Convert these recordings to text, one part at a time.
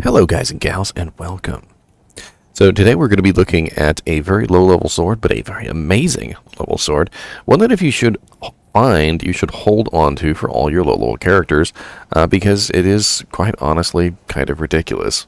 Hello guys and gals, and welcome. So today we're going to be looking at a very low level sword, but a very amazing level sword. One that if you should find, you should hold on to for all your low level characters, because it is quite honestly kind of ridiculous.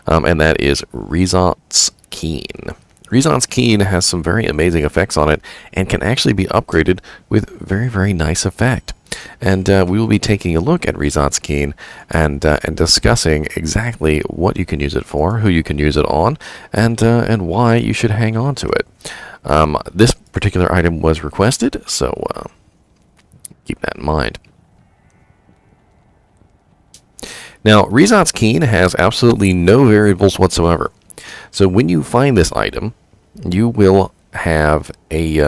And that is Rixot's Keen. Rixot's Keen has some very amazing effects on it, and can actually be upgraded with very nice effect. And we will be taking a look at Rixot's Keen and discussing exactly what you can use it for, who you can use it on, and why you should hang on to it. This particular item was requested, so keep that in mind. Now, Rixot's Keen has absolutely no variables whatsoever. So when you find this item, you will have a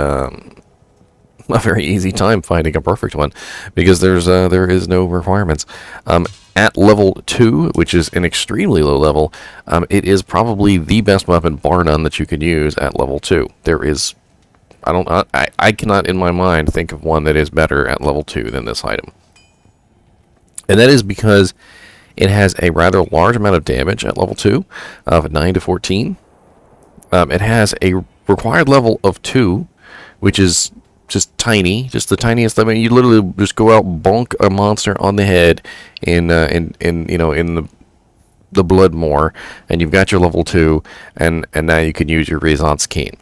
very easy time finding a perfect one, because there is no requirements. At level 2, which is an extremely low level, it is probably the best weapon, bar none, that you can use at level 2. There is, I cannot in my mind think of one that is better at level 2 than this item. And that is because it has a rather large amount of damage at level 2 of 9 to 14. It has a required level of 2, which is just tiny, just the tiniest. I mean, you literally just go out, bonk a monster on the head in the Bloodmore, and you've got your level 2, and now you can use your Rixot's Keen.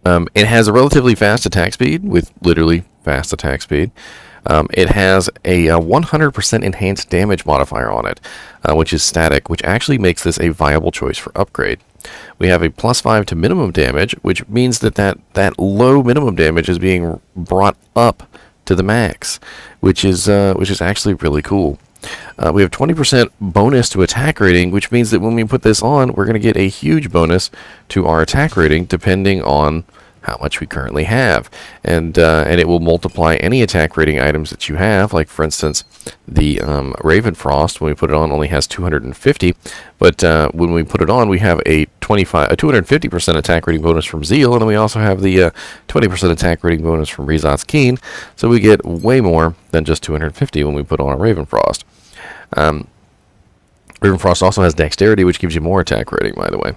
It has a relatively fast attack speed, with literally fast attack speed. It has a 100% enhanced damage modifier on it, which is static, which actually makes this a viable choice for upgrade. We have a +5 to minimum damage, which means that low minimum damage is being brought up to the max, which is actually really cool. We have 20% bonus to attack rating, which means that when we put this on, we're going to get a huge bonus to our attack rating, depending on how much we currently have, and it will multiply any attack rating items that you have. Like, for instance, the Ravenfrost, when we put it on, only has 250, but when we put it on, we have a 250% attack rating bonus from Zeal, and then we also have the 20% attack rating bonus from Rixot's Keen, so we get way more than just 250 when we put on a Ravenfrost. Ravenfrost also has Dexterity, which gives you more attack rating, by the way.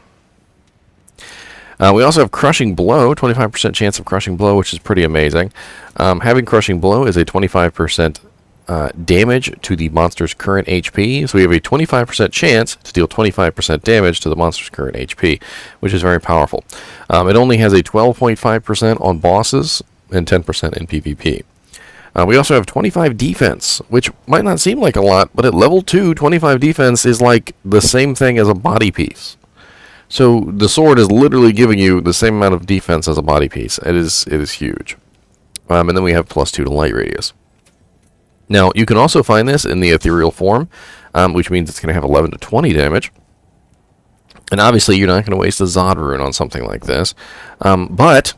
We also have Crushing Blow, 25% chance of Crushing Blow, which is pretty amazing. Having Crushing Blow is a 25% damage to the monster's current HP, so we have a 25% chance to deal 25% damage to the monster's current HP, which is very powerful. It only has a 12.5% on bosses and 10% in PvP. We also have 25 defense, which might not seem like a lot, but at level 2, 25 defense is like the same thing as a body piece. So the sword is literally giving you the same amount of defense as a body piece. It is huge. And then we have +2 to light radius. Now, you can also find this in the ethereal form, which means it's going to have 11 to 20 damage. And obviously, you're not going to waste a Zod rune on something like this. But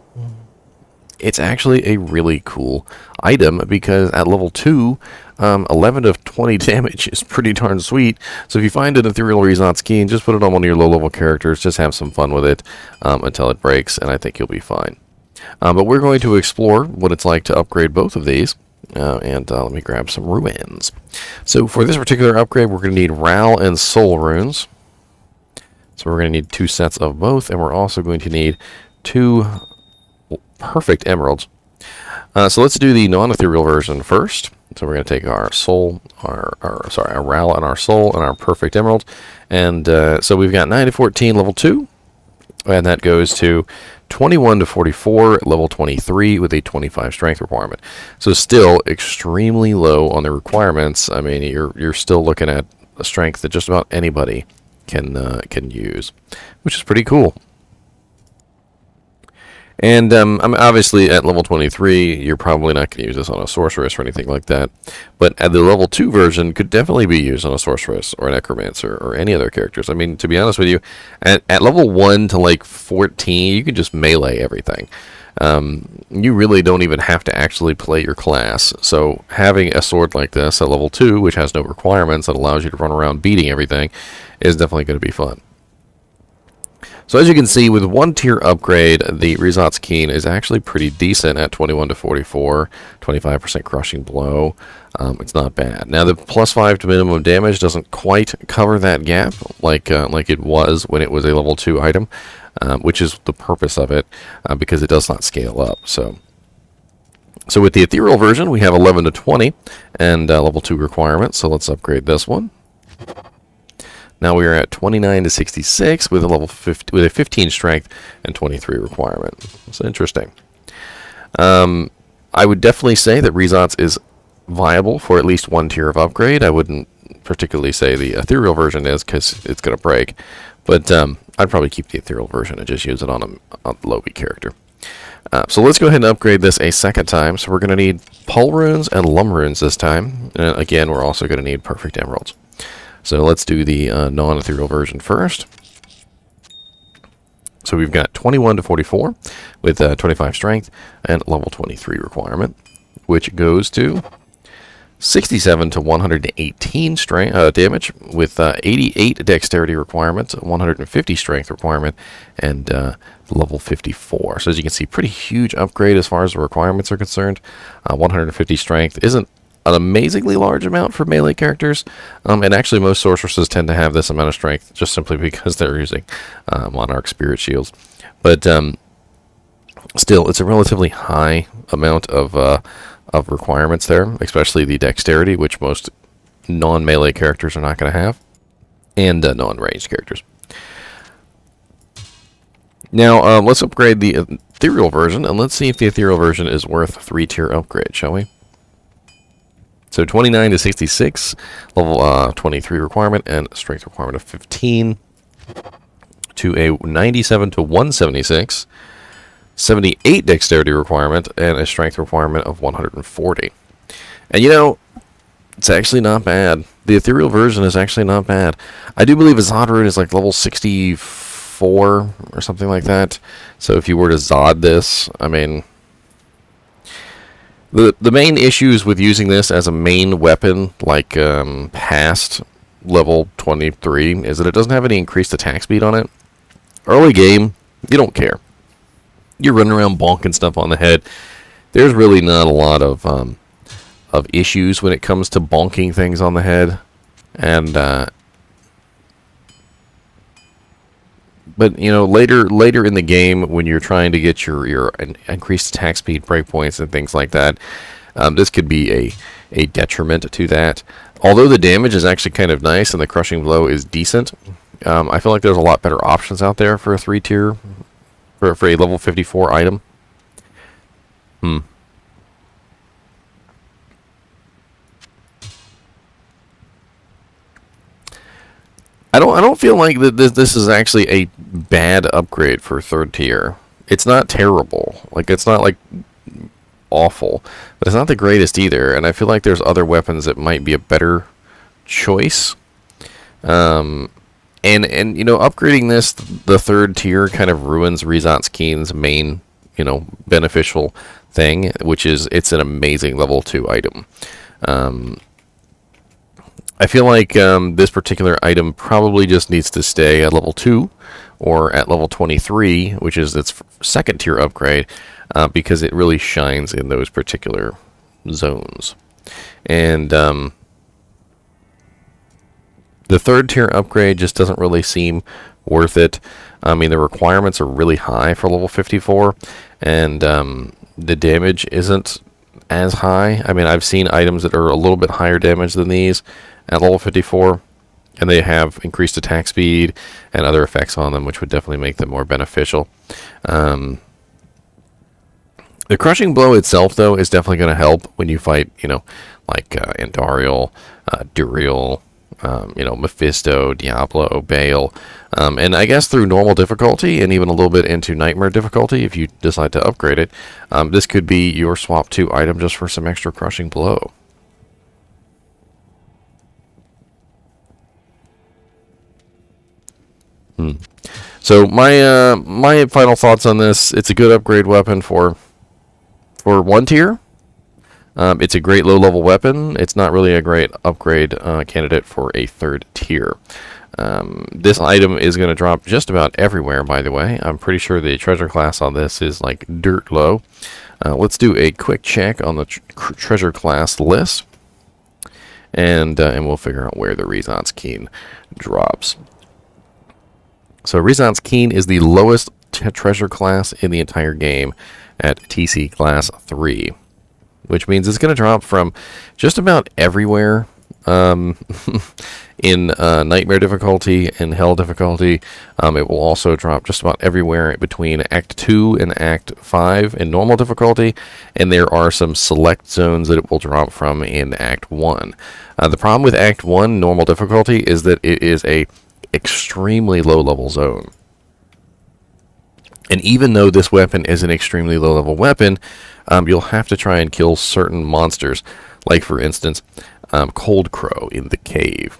it's actually a really cool item, because at level 2, 11 to 20 damage is pretty darn sweet. So if you find an ethereal Rixot's Keen, just put it on one of your low-level characters, just have some fun with it until it breaks, and I think you'll be fine. But we're going to explore what it's like to upgrade both of these, and let me grab some ruins. So for this particular upgrade, we're going to need Ral and Soul runes. So we're going to need 2 sets of both, and we're also going to need 2 perfect emeralds. So let's do the non-ethereal version first. So we're going to take our soul, our Ral and our soul and our perfect emerald. And so we've got 9 to 14 level 2. And that goes to 21 to 44 level 23 with a 25 strength requirement. So still extremely low on the requirements. I mean, you're still looking at a strength that just about anybody can use, which is pretty cool. And obviously at level 23, you're probably not going to use this on a sorceress or anything like that. But at the level 2 version, could definitely be used on a sorceress or a necromancer or any other characters. I mean, to be honest with you, at level 1 to like 14, you can just melee everything. You really don't even have to actually play your class. So having a sword like this at level 2, which has no requirements, that allows you to run around beating everything, is definitely going to be fun. So as you can see, with 1 tier upgrade, the Rixot's Keen is actually pretty decent at 21 to 44, 25% crushing blow. It's not bad. Now the +5 to minimum damage doesn't quite cover that gap like it was when it was a level 2 item, which is the purpose of it, because it does not scale up. So with the ethereal version, we have 11 to 20 and level 2 requirements. So let's upgrade this one. Now we are at 29 to 66 with a level 50, with a 15 strength and 23 requirement. It's interesting. I would definitely say that Rixot is viable for at least one tier of upgrade. I wouldn't particularly say the ethereal version is, because it's going to break. But I'd probably keep the ethereal version and just use it on a low-B character. So let's go ahead and upgrade this a second time. So we're going to need Pul runes and Lum runes this time. And again, we're also going to need perfect emeralds. So let's do the non-ethereal version first. So we've got 21 to 44 with 25 strength and level 23 requirement, which goes to 67 to 118 strength damage with 88 dexterity requirement, 150 strength requirement, and level 54. So as you can see, pretty huge upgrade as far as the requirements are concerned. 150 strength isn't an amazingly large amount for melee characters, and actually most sorceresses tend to have this amount of strength just simply because they're using Monarch Spirit Shields. But still, it's a relatively high amount of requirements there, especially the dexterity, which most non-melee characters are not going to have, and non-ranged characters. Now, let's upgrade the ethereal version, and let's see if the ethereal version is worth a 3-tier upgrade, shall we? So 29 to 66, level 23 requirement, and strength requirement of 15, to a 97 to 176, 78 dexterity requirement, and a strength requirement of 140. And you know, it's actually not bad. The ethereal version is actually not bad. I do believe a Zod rune is like level 64 or something like that. So if you were to Zod this, I mean, the main issues with using this as a main weapon, like past level 23, is that it doesn't have any increased attack speed on it. Early game, you don't care. You're running around bonking stuff on the head. There's really not a lot of issues when it comes to bonking things on the head, and but you know, later in the game, when you're trying to get your increased attack speed breakpoints and things like that, this could be a detriment to that. Although the damage is actually kind of nice and the crushing blow is decent, I feel like there's a lot better options out there for a 3-tier, for a level 54 item. I don't feel like that this is actually a bad upgrade for 3rd tier. It's not terrible. Like, it's not like awful, but it's not the greatest either. And I feel like there's other weapons that might be a better choice. And you know, upgrading this, the 3rd tier, kind of ruins Rixot Keen's main, you know, beneficial thing, which is it's an amazing level 2 item. I feel like this particular item probably just needs to stay at level 2 or at level 23, which is its 2nd tier upgrade, because it really shines in those particular zones. And the 3rd tier upgrade just doesn't really seem worth it. I mean, the requirements are really high for level 54, and the damage isn't as high. I mean, I've seen items that are a little bit higher damage than these at level 54, and they have increased attack speed and other effects on them, which would definitely make them more beneficial. The crushing blow itself, though, is definitely going to help when you fight, you know, like Andariel, Duriel, you know, Mephisto, Diablo, Baal, and I guess through normal difficulty and even a little bit into nightmare difficulty, if you decide to upgrade it, this could be your swap 2 item just for some extra crushing blow. So my final thoughts on this: it's a good upgrade weapon for 1 tier. It's a great low-level weapon. It's not really a great upgrade candidate for a 3rd tier. This item is going to drop just about everywhere, by the way. I'm pretty sure the treasure class on this is like dirt low. Let's do a quick check on the treasure class list. and we'll figure out where the Rixot's Keen drops. So Rixot's Keen is the lowest treasure class in the entire game at TC class 3, which means it's going to drop from just about everywhere in Nightmare difficulty and Hell difficulty. It will also drop just about everywhere between Act 2 and Act 5 in normal difficulty, and there are some select zones that it will drop from in Act 1. The problem with Act 1 normal difficulty is that it is a extremely low level zone. And even though this weapon is an extremely low level weapon, you'll have to try and kill certain monsters, like for instance Cold Crow in the cave,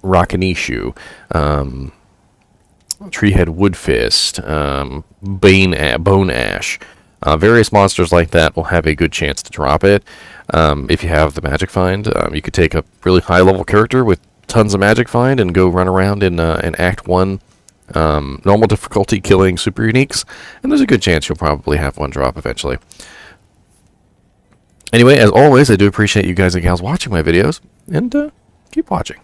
Rakanishu, Treehead Woodfist, Bone Ash. Various monsters like that will have a good chance to drop it. If you have the Magic Find, you could take a really high level character with tons of Magic Find and go run around in Act 1 normal difficulty killing super uniques, and there's a good chance you'll probably have one drop eventually. Anyway, as always, I do appreciate you guys and gals watching my videos, and keep watching.